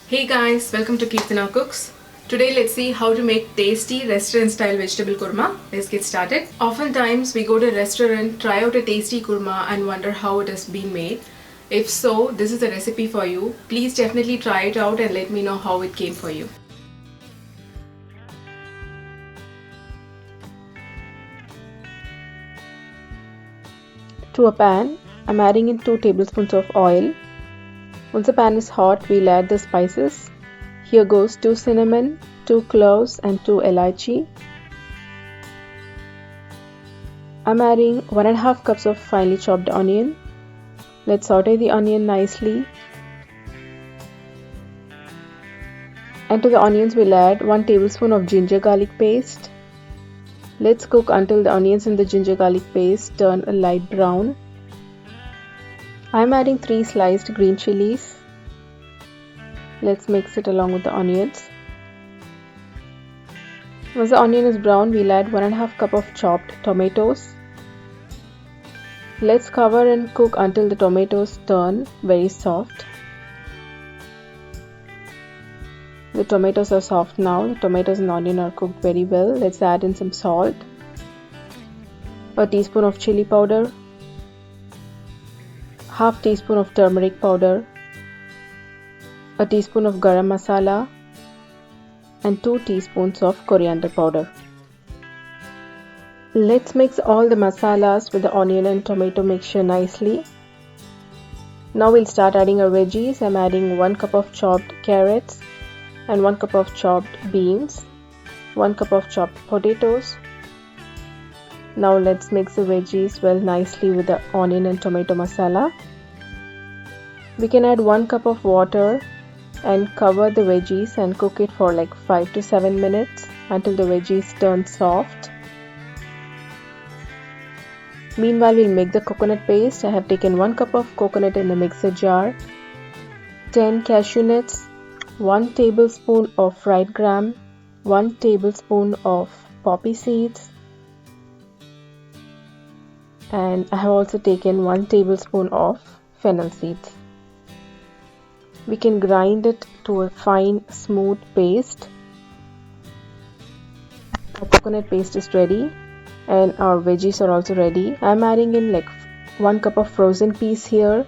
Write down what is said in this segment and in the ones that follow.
Hey guys, welcome to Kirtana Cooks. Today let's see how to make tasty restaurant style vegetable kurma. Let's get started. Oftentimes we go to a restaurant, try out a tasty kurma and wonder how it has been made. If so, this is the recipe for you. Please definitely try it out and let me know how it came for you. To a pan, I'm adding in 2 tablespoons of oil. Once the pan is hot, we'll add the spices. Here goes 2 cinnamon, 2 cloves and 2 elaichi. I'm adding 1.5 cups of finely chopped onion. Let's saute the onion nicely. And to the onions we'll add 1 tablespoon of ginger garlic paste. Let's cook until the onions and the ginger garlic paste turn a light brown. I'm adding 3 sliced green chilies. Let's mix it along with the onions. Once the onion is brown, we'll add 1.5 cup of chopped tomatoes. Let's cover and cook until the tomatoes turn very soft. The tomatoes are soft now. The tomatoes and onion are cooked very well. Let's add in some salt, a teaspoon of chili powder, half teaspoon of turmeric powder, a teaspoon of garam masala and 2 teaspoons of coriander powder. Let's mix all the masalas with the onion and tomato mixture nicely. Now we'll start adding our veggies. I'm adding 1 cup of chopped carrots and 1 cup of chopped beans, 1 cup of chopped potatoes. Now let's mix the veggies well nicely with the onion and tomato masala. We can add 1 cup of water and cover the veggies and cook it for like 5 to 7 minutes until the veggies turn soft. Meanwhile, we'll make the coconut paste. I have taken 1 cup of coconut in a mixer jar, 10 cashew nuts, 1 tablespoon of fried gram, 1 tablespoon of poppy seeds, and I have also taken 1 tablespoon of fennel seeds. We can grind it to a fine smooth paste. Our coconut paste is ready and our veggies are also ready. I'm adding in like 1 cup of frozen peas here.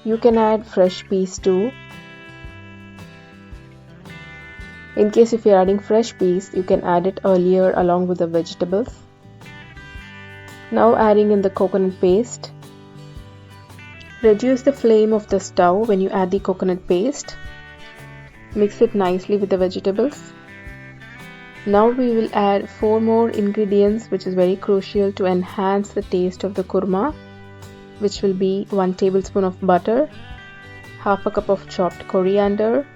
You can add fresh peas too. In case if you're adding fresh peas, you can add it earlier along with the vegetables. Now adding in the coconut paste. Reduce the flame of the stove when you add the coconut paste. Mix it nicely with the vegetables. Now we will add 4 more ingredients which is very crucial to enhance the taste of the kurma, which will be 1 tablespoon of butter, half a cup of chopped coriander,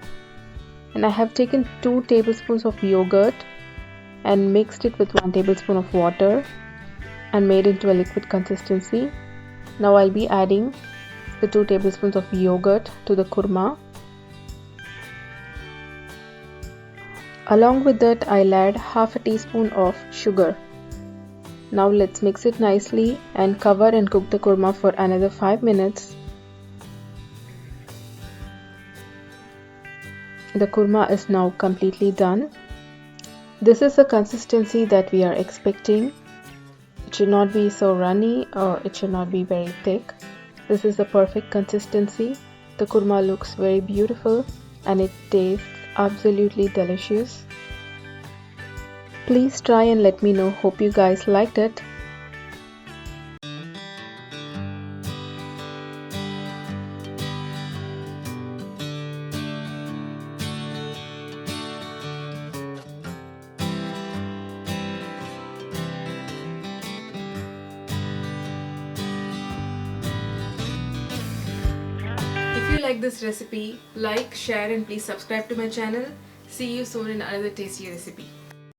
and I have taken 2 tablespoons of yogurt and mixed it with 1 tablespoon of water and made into a liquid consistency. Now I'll be adding the 2 tablespoons of yogurt to the kurma. Along with that, I'll add half a teaspoon of sugar. Now let's mix it nicely and cover and cook the kurma for another 5 minutes. The kurma is now completely done. This is the consistency that we are expecting. It should not be so runny or it should not be very thick. This is the perfect consistency. The kurma looks very beautiful and it tastes absolutely delicious. Please try and let me know. Hope you guys liked it. If you like this recipe, like, share and please subscribe to my channel. See you soon in another tasty recipe.